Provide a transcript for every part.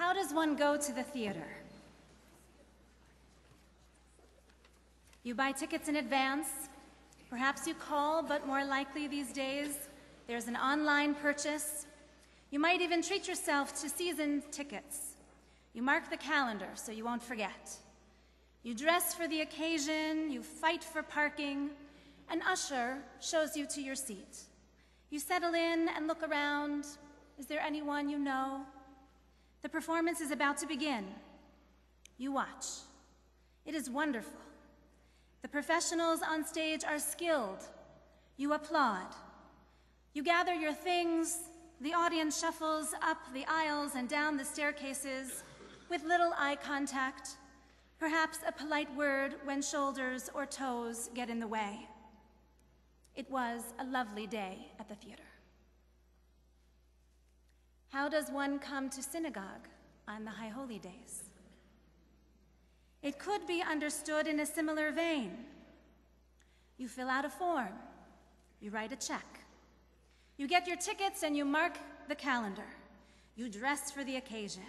How does one go to the theater? You buy tickets in advance. Perhaps you call, but more likely these days, there's an online purchase. You might even treat yourself to season tickets. You mark the calendar so you won't forget. You dress for the occasion, you fight for parking. An usher shows you to your seat. You settle in and look around. Is there anyone you know? The performance is about to begin. You watch. It is wonderful. The professionals on stage are skilled. You applaud. You gather your things. The audience shuffles up the aisles and down the staircases with little eye contact, perhaps a polite word when shoulders or toes get in the way. It was a lovely day at the theater. How does one come to synagogue on the High Holy Days? It could be understood in a similar vein. You fill out a form. You write a check. You get your tickets and you mark the calendar. You dress for the occasion.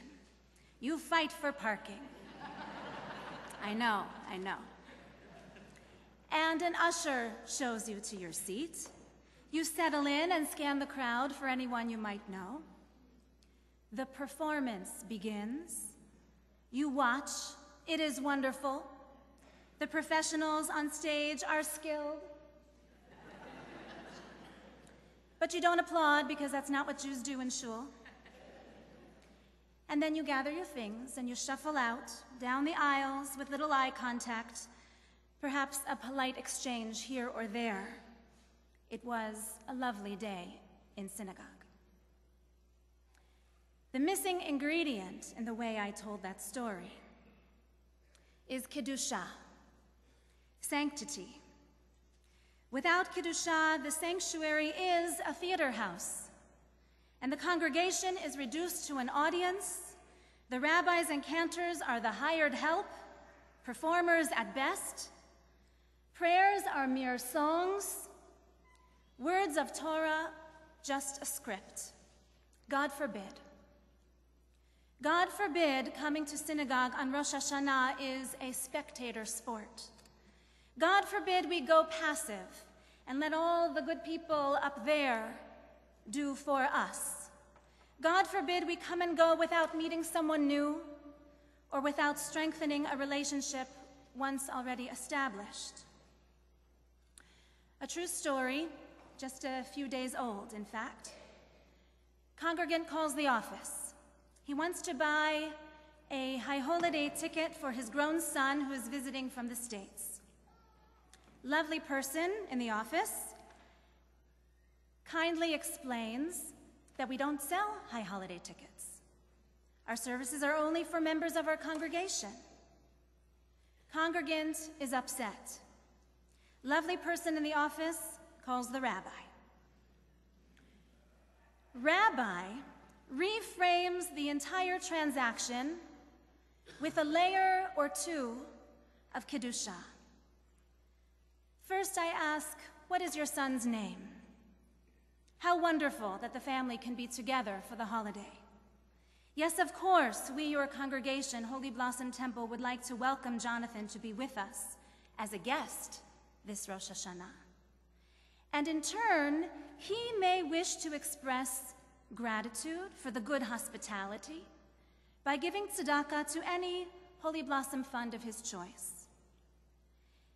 You fight for parking. I know. And an usher shows you to your seat. You settle in and scan the crowd for anyone you might know. The performance begins. You watch. It is wonderful. The professionals on stage are skilled. But you don't applaud because that's not what Jews do in shul. And then you gather your things and you shuffle out down the aisles with little eye contact, perhaps a polite exchange here or there. It was a lovely day in synagogue. The missing ingredient in the way I told that story is Kedusha, sanctity. Without Kedusha, the sanctuary is a theater house, and the congregation is reduced to an audience. The rabbis and cantors are the hired help, performers at best. Prayers are mere songs, words of Torah, just a script. God forbid. God forbid coming to synagogue on Rosh Hashanah is a spectator sport. God forbid we go passive and let all the good people up there do for us. God forbid we come and go without meeting someone new or without strengthening a relationship once already established. A true story, just a few days old, in fact. Congregant calls the office. He wants to buy a high holiday ticket for his grown son who is visiting from the States. Lovely person in the office kindly explains that we don't sell high holiday tickets. Our services are only for members of our congregation. Congregant is upset. Lovely person in the office calls the rabbi. Rabbi reframes the entire transaction with a layer or two of Kedusha. First I ask, what is your son's name? How wonderful that the family can be together for the holiday. Yes, of course, we, your congregation, Holy Blossom Temple, would like to welcome Jonathan to be with us as a guest this Rosh Hashanah. And in turn, he may wish to express gratitude for the good hospitality by giving tzedakah to any Holy Blossom fund of his choice.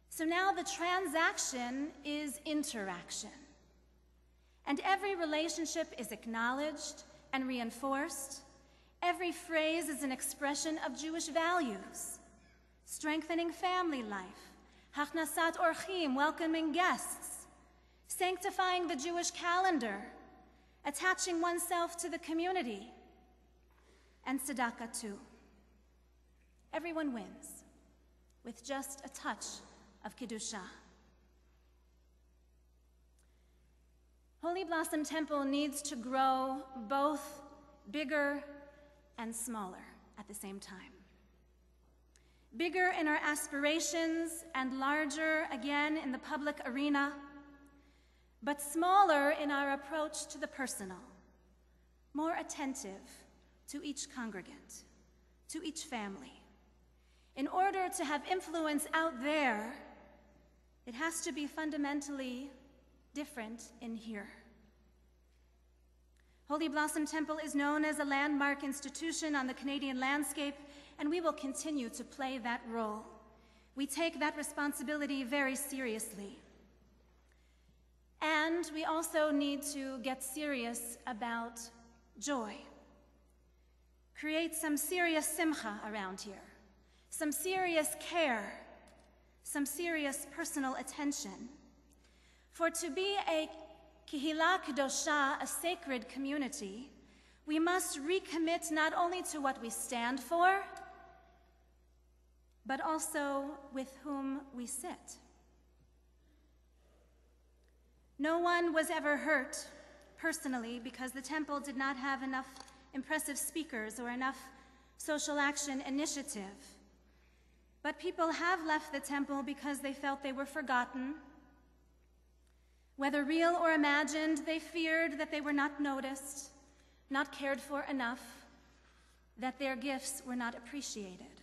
So now the transaction is interaction. And every relationship is acknowledged and reinforced. Every phrase is an expression of Jewish values, strengthening family life, hachnasat orchim, welcoming guests, sanctifying the Jewish calendar, attaching oneself to the community, and tzedakah too. Everyone wins with just a touch of Kedusha. Holy Blossom Temple needs to grow both bigger and smaller at the same time. Bigger in our aspirations and larger again in the public arena, but smaller in our approach to the personal, more attentive to each congregant. to each family. In order to have influence out there, it has to be fundamentally different in here. Holy Blossom Temple is known as a landmark institution on the Canadian landscape, and we will continue to play that role. We take that responsibility very seriously. And we also need to get serious about joy. Create some serious simcha around here, some serious care, some serious personal attention. For to be a Kehillah Kedosha, a sacred community, we must recommit not only to what we stand for, but also with whom we sit. No one was ever hurt personally because the temple did not have enough impressive speakers or enough social action initiative. But people have left the temple because they felt they were forgotten. Whether real or imagined, they feared that they were not noticed, not cared for enough, that their gifts were not appreciated.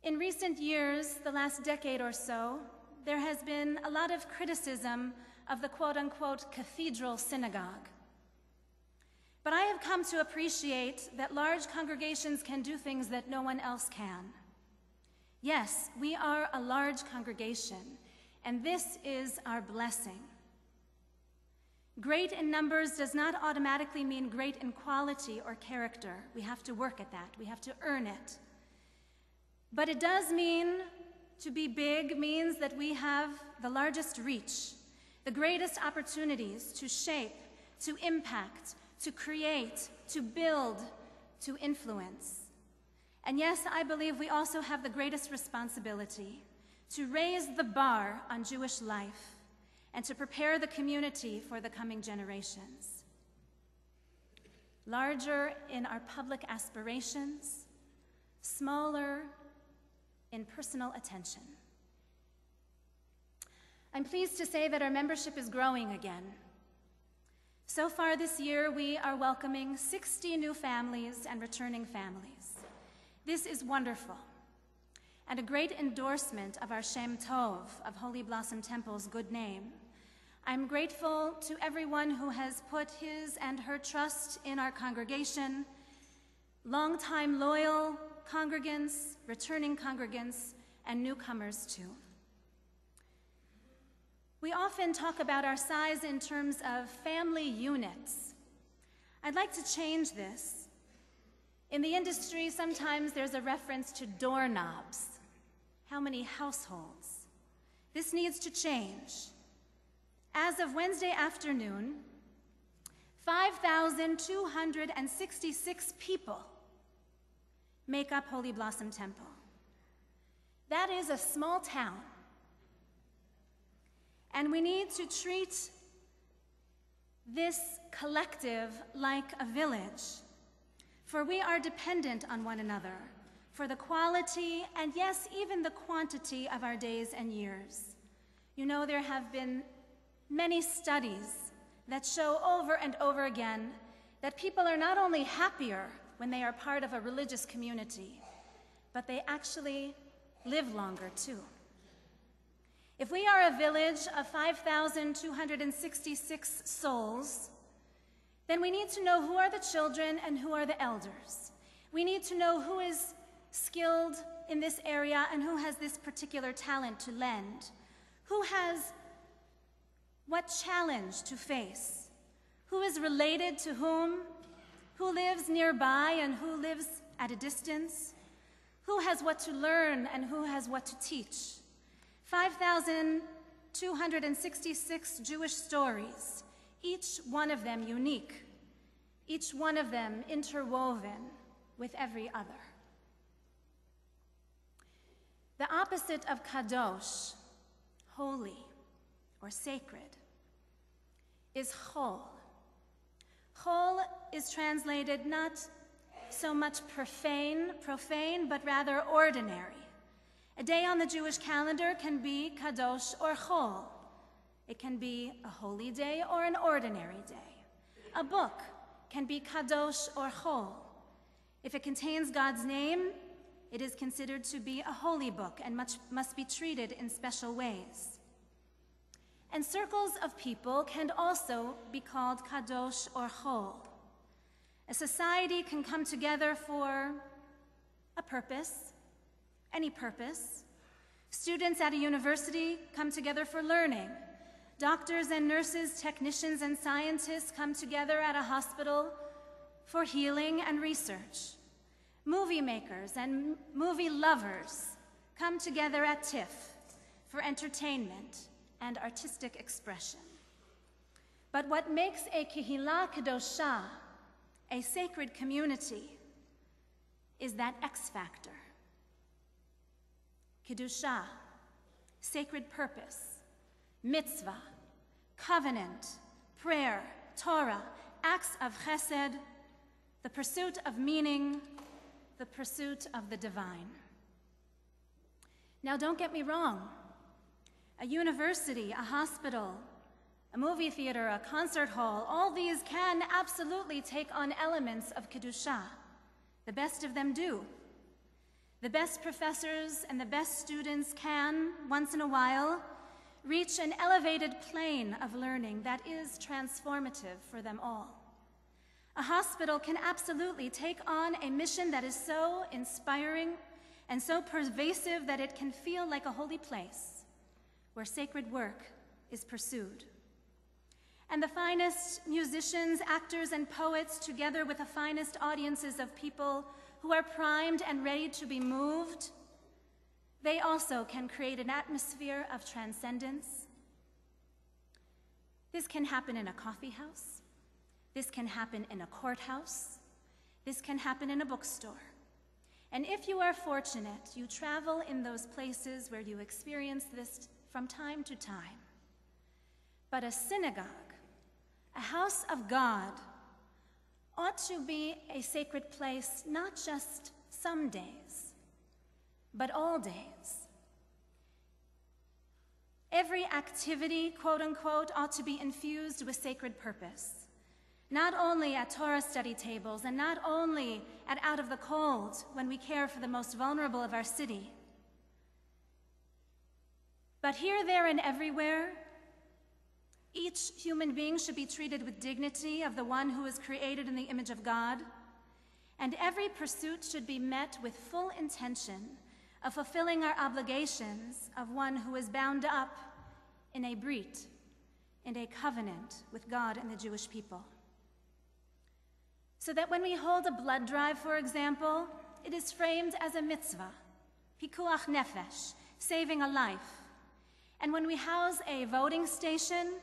In recent years, the last decade or so, there has been a lot of criticism of the quote-unquote cathedral synagogue. But I have come to appreciate that large congregations can do things that no one else can. Yes, we are a large congregation, and this is our blessing. Great in numbers does not automatically mean great in quality or character. We have to work at that. We have to earn it. But it does mean to be big means that we have the largest reach, the greatest opportunities to shape, to impact, to create, to build, to influence. And yes, I believe we also have the greatest responsibility to raise the bar on Jewish life and to prepare the community for the coming generations. Larger in our public aspirations, smaller in personal attention. I'm pleased to say that our membership is growing again. So far this year, we are welcoming 60 new families and returning families. This is wonderful and a great endorsement of our Shem Tov, of Holy Blossom Temple's good name. I'm grateful to everyone who has put his and her trust in our congregation, longtime loyal congregants, returning congregants, and newcomers too. We often talk about our size in terms of family units. I'd like to change this. In the industry, sometimes there's a reference to doorknobs. How many households? This needs to change. As of Wednesday afternoon, 5,266 people make up Holy Blossom Temple. That is a small town. And we need to treat this collective like a village, for we are dependent on one another for the quality and, yes, even the quantity of our days and years. You know, there have been many studies that show over and over again that people are not only happier when they are part of a religious community, but they actually live longer too. If we are a village of 5,266 souls, then we need to know who are the children and who are the elders. We need to know who is skilled in this area and who has this particular talent to lend, who has what challenge to face, who is related to whom, who lives nearby and who lives at a distance, who has what to learn and who has what to teach. 5,266 Jewish stories, each one of them unique, each one of them interwoven with every other. The opposite of kadosh, holy or sacred, is chol. Chol is translated not so much profane, but rather ordinary. A day on the Jewish calendar can be kadosh or chol. It can be a holy day or an ordinary day. A book can be kadosh or chol. If it contains God's name, it is considered to be a holy book and must be treated in special ways. And circles of people can also be called kadosh or chol. A society can come together for a purpose, any purpose. Students at a university come together for learning. Doctors and nurses, technicians and scientists come together at a hospital for healing and research. Movie makers and movie lovers come together at TIFF for entertainment and artistic expression. But what makes a Kehillah Kedosha, a sacred community, is that X factor. Kedusha, sacred purpose, mitzvah, covenant, prayer, Torah, acts of chesed, the pursuit of meaning, the pursuit of the divine. Now, don't get me wrong. A university, a hospital, a movie theater, a concert hall, all these can absolutely take on elements of Kedusha. The best of them do. The best professors and the best students can, once in a while, reach an elevated plane of learning that is transformative for them all. A hospital can absolutely take on a mission that is so inspiring and so pervasive that it can feel like a holy place where sacred work is pursued. And the finest musicians, actors, and poets, together with the finest audiences of people who are primed and ready to be moved, they also can create an atmosphere of transcendence. This can happen in a coffee house. This can happen in a courthouse. This can happen in a bookstore. And if you are fortunate, you travel in those places where you experience this from time to time. But a synagogue, a house of God, ought to be a sacred place not just some days, but all days. Every activity, quote unquote, ought to be infused with sacred purpose. Not only at Torah study tables and not only at Out of the Cold when we care for the most vulnerable of our city, but here, there, and everywhere, each human being should be treated with dignity of the one who is created in the image of God, and every pursuit should be met with full intention of fulfilling our obligations of one who is bound up in a brit, in a covenant with God and the Jewish people. So that when we hold a blood drive, for example, it is framed as a mitzvah, pikuach nefesh, saving a life. And when we house a voting station,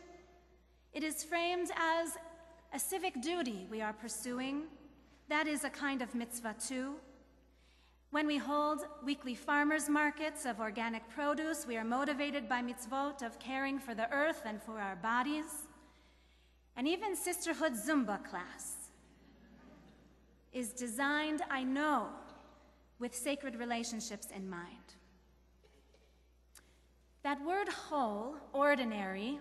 it is framed as a civic duty we are pursuing. That is a kind of mitzvah too. When we hold weekly farmers markets of organic produce, we are motivated by mitzvot of caring for the earth and for our bodies. And even Sisterhood Zumba class is designed, I know, with sacred relationships in mind. That word chol, ordinary,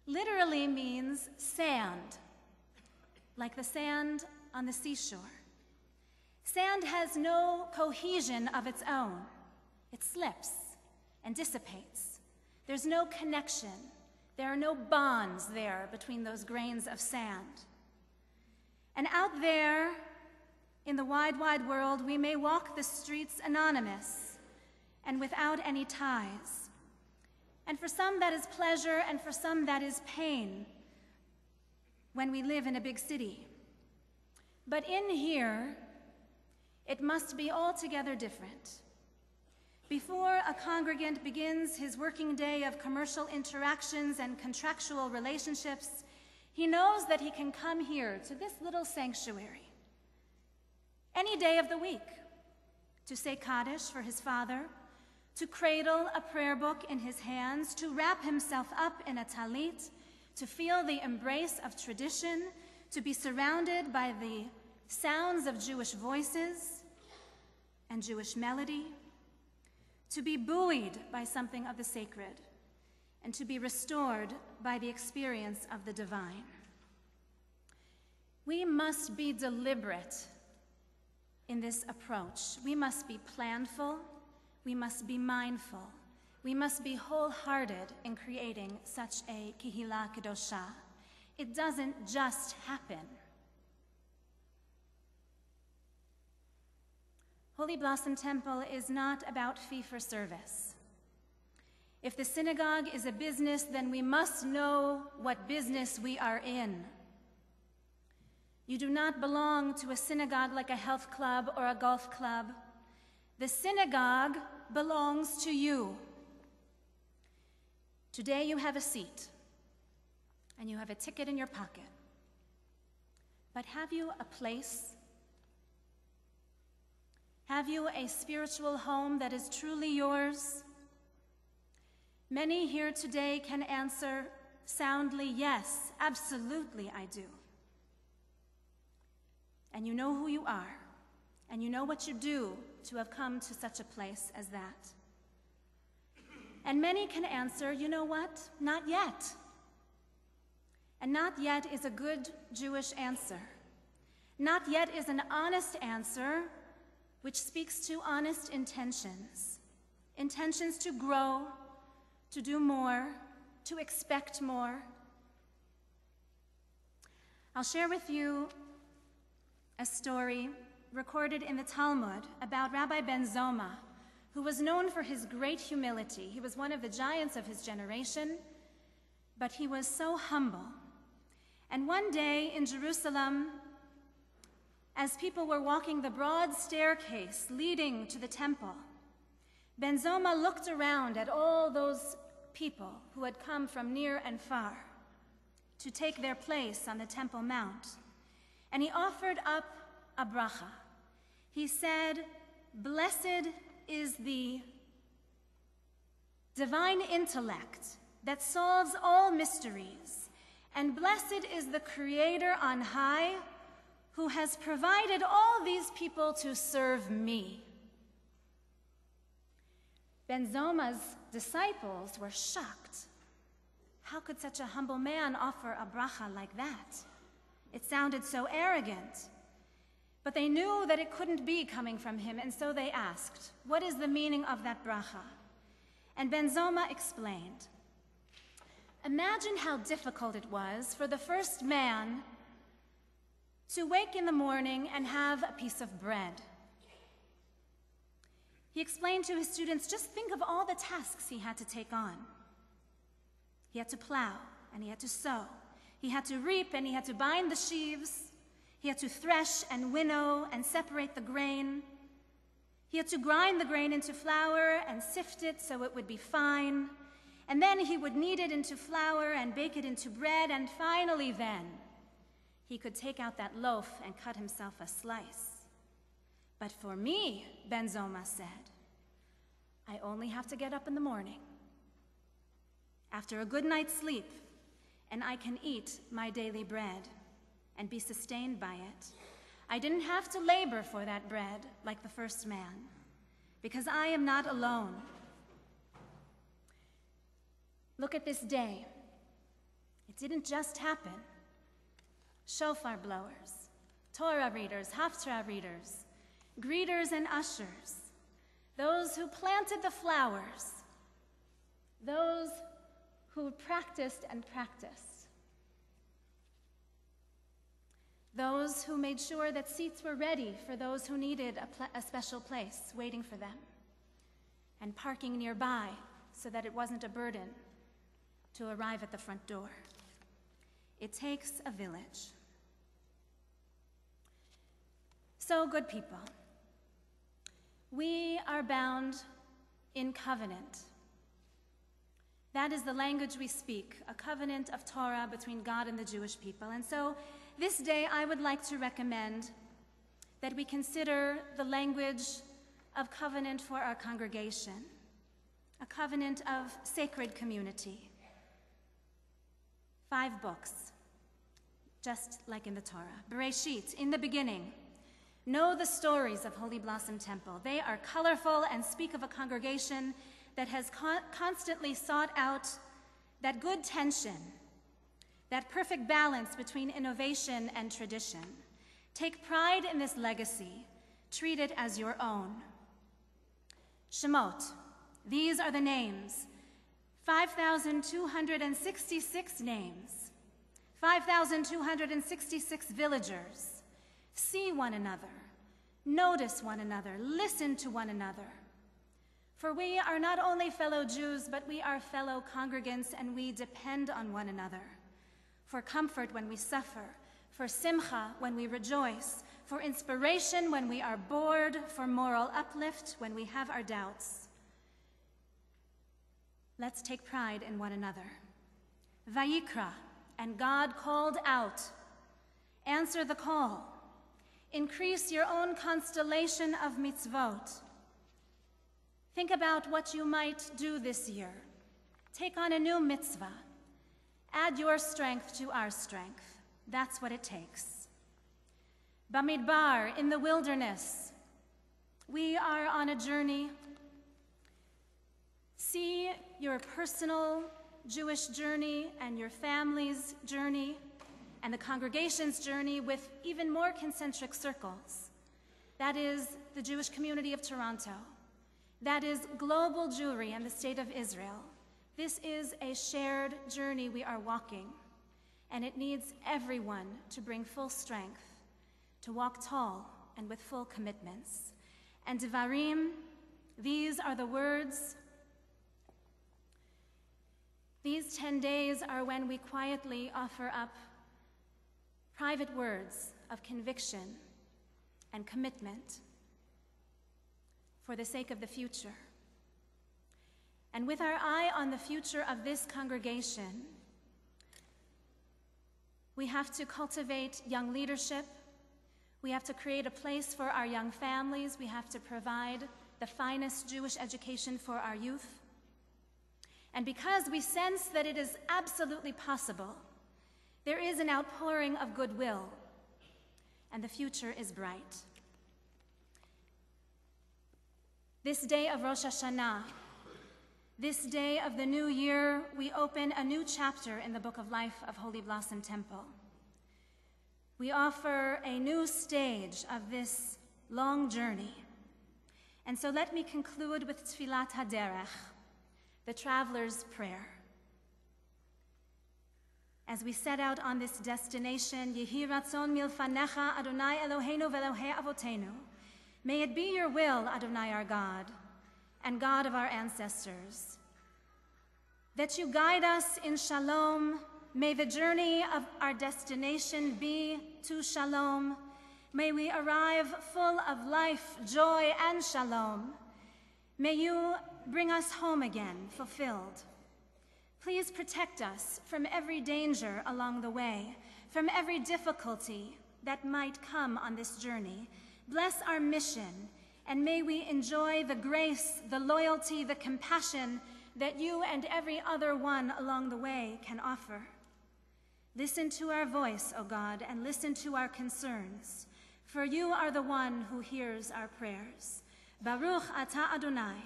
literally means sand, like the sand on the seashore. Sand has no cohesion of its own. It slips and dissipates. There's no connection. There are no bonds there between those grains of sand. And out there, in the wide, wide world, we may walk the streets anonymous and without any ties. And for some that is pleasure, and for some that is pain when we live in a big city. But in here, it must be altogether different. Before a congregant begins his working day of commercial interactions and contractual relationships, he knows that he can come here to this little sanctuary any day of the week to say Kaddish for his father, to cradle a prayer book in his hands, to wrap himself up in a talit, to feel the embrace of tradition, to be surrounded by the sounds of Jewish voices and Jewish melody, to be buoyed by something of the sacred, and to be restored by the experience of the divine. We must be deliberate in this approach. We must be planful, we must be mindful, we must be wholehearted in creating such a Kehillah Kedosha. It doesn't just happen. Holy Blossom Temple is not about fee-for-service. If the synagogue is a business, then we must know what business we are in. You do not belong to a synagogue like a health club or a golf club. The synagogue belongs to you. Today you have a seat, and you have a ticket in your pocket. But have you a place? Have you a spiritual home that is truly yours? Many here today can answer soundly, yes, absolutely I do. And you know who you are, and you know what you do to have come to such a place as that. And many can answer, you know what? Not yet. And not yet is a good Jewish answer. Not yet is an honest answer which speaks to honest intentions. Intentions to grow, to do more, to expect more. I'll share with you a story recorded in the Talmud about Rabbi Ben Zoma, who was known for his great humility. He was one of the giants of his generation, but he was so humble. And one day in Jerusalem, as people were walking the broad staircase leading to the temple, Ben Zoma looked around at all those people who had come from near and far to take their place on the Temple Mount, and he offered up a bracha. He said, "Blessed is the divine intellect that solves all mysteries, and blessed is the Creator on high who has provided all these people to serve me." Ben Zoma's disciples were shocked. How could such a humble man offer a bracha like that? It sounded so arrogant. But they knew that it couldn't be coming from him, and so they asked, "What is the meaning of that bracha?" And Ben Zoma explained, "Imagine how difficult it was for the first man to wake in the morning and have a piece of bread." He explained to his students, just think of all the tasks he had to take on. He had to plow, and he had to sow. He had to reap, and he had to bind the sheaves. He had to thresh and winnow and separate the grain. He had to grind the grain into flour and sift it so it would be fine. And then he would knead it into flour and bake it into bread. And finally then, he could take out that loaf and cut himself a slice. But for me, Ben Zoma said, I only have to get up in the morning after a good night's sleep, and I can eat my daily bread and be sustained by it. I didn't have to labor for that bread like the first man, because I am not alone. Look at this day. It didn't just happen. Shofar blowers, Torah readers, Haftarah readers, greeters and ushers, those who planted the flowers, those who practiced and practiced, those who made sure that seats were ready for those who needed a special place waiting for them, and parking nearby so that it wasn't a burden to arrive at the front door. It takes a village. So, good people, we are bound in covenant. That is the language we speak, a covenant of Torah between God and the Jewish people. And so this day I would like to recommend that we consider the language of covenant for our congregation, a covenant of sacred community. 5 books, just like in the Torah. Bereshit, in the beginning. Know the stories of Holy Blossom Temple. They are colorful and speak of a congregation that has constantly sought out that good tension, that perfect balance between innovation and tradition. Take pride in this legacy. Treat it as your own. Shemot, these are the names, 5,266 names, 5,266 villagers. See one another, notice one another, listen to one another. For we are not only fellow Jews, but we are fellow congregants, and we depend on one another. For comfort when we suffer, for simcha when we rejoice, for inspiration when we are bored, for moral uplift when we have our doubts. Let's take pride in one another. Vayikra, and God called out. Answer the call. Increase your own constellation of mitzvot. Think about what you might do this year. Take on a new mitzvah. Add your strength to our strength. That's what it takes. Bamidbar, in the wilderness, we are on a journey. See your personal Jewish journey and your family's journey and the congregation's journey with even more concentric circles. That is the Jewish community of Toronto. That is global Jewry and the state of Israel. This is a shared journey we are walking, and it needs everyone to bring full strength, to walk tall and with full commitments. And Devarim, these are the words. These 10 days are when we quietly offer up private words of conviction and commitment for the sake of the future. And with our eye on the future of this congregation, we have to cultivate young leadership. We have to create a place for our young families. We have to provide the finest Jewish education for our youth. And because we sense that it is absolutely possible, there is an outpouring of goodwill, and the future is bright. This day of Rosh Hashanah, this day of the new year, we open a new chapter in the Book of Life of Holy Blossom Temple. We offer a new stage of this long journey. And so let me conclude with Tfilat HaDerech, the traveler's prayer. As we set out on this destination, Yehi Ratzon Milfanecha Adonai Eloheinu Ve'Elohei Avotenu. May it be your will, Adonai our God, and God of our ancestors, that you guide us in shalom. May the journey of our destination be to shalom. May we arrive full of life, joy, and shalom. May you bring us home again, fulfilled. Please protect us from every danger along the way, from every difficulty that might come on this journey. Bless our mission, and may we enjoy the grace, the loyalty, the compassion that you and every other one along the way can offer. Listen to our voice, O God, and listen to our concerns, for you are the one who hears our prayers. Baruch atah Adonai,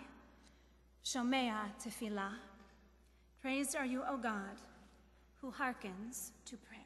shomea tefillah. Praised are you, O God, who hearkens to prayer.